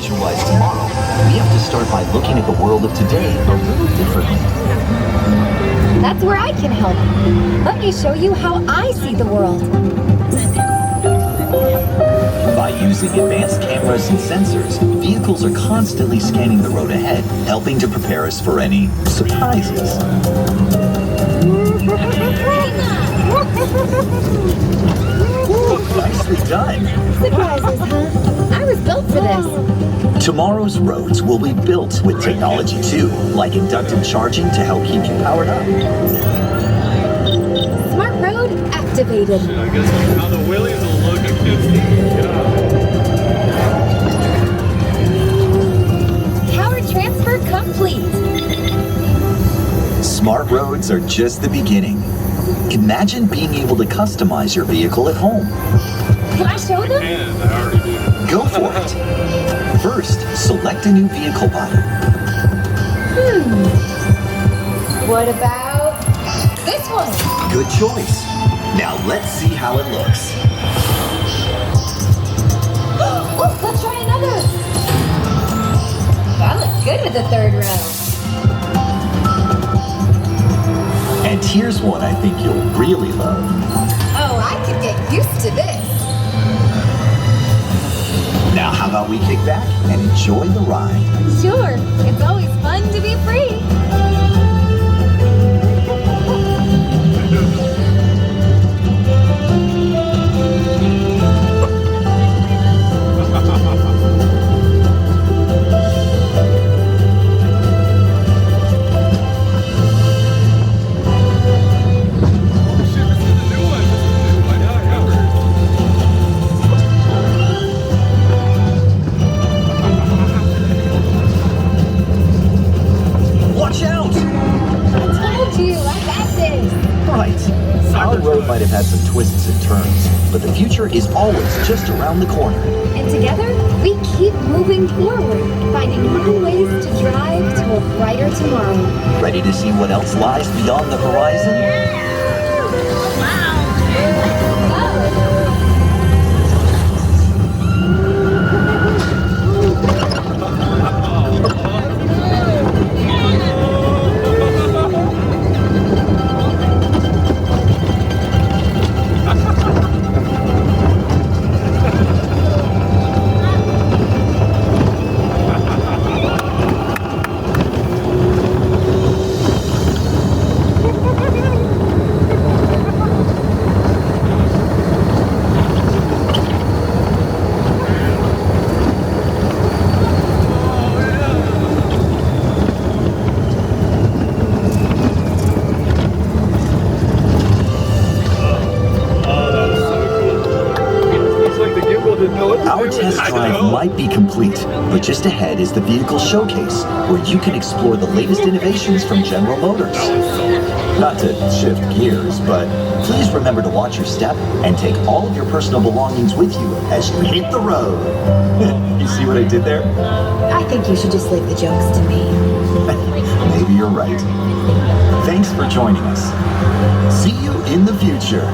visualize tomorrow, we have to start by looking at the world of today a little differently. That's where I can help. Let me show you how I see the world. By using advanced cameras and sensors, vehicles are constantly scanning the road ahead, helping to prepare us for any surprises. Nicely done. Surprises, huh? I was built for this. Tomorrow's roads will be built with technology too, like inductive charging to help keep you powered up. Smart road activated. I guess how the wheelies will look at 50. Power transfer complete. Smart roads are just the beginning. Imagine being able to customize your vehicle at home. Can I show them? And I already do. Go for it. First, select a new vehicle body. What about this one? Good choice. Now let's see how it looks. Oh, let's try another. That looks good with the third row. And here's one I think you'll really love. Oh, I could get used to this. Now how about we kick back and enjoy the ride? Sure, it's always fun to be free. Watch out! I told you, I got this. Right. Our road might have had some twists and turns, but the future is always just around the corner. And together, we keep moving forward, finding new ways to drive to a brighter tomorrow. Ready to see what else lies beyond the horizon? Our test drive might be complete, but just ahead is the vehicle showcase, where you can explore the latest innovations from General Motors. Not to shift gears, but please remember to watch your step and take all of your personal belongings with you as you hit the road. You see what I did there? I think you should just leave the jokes to me. Maybe you're right. Thanks for joining us. See you in the future.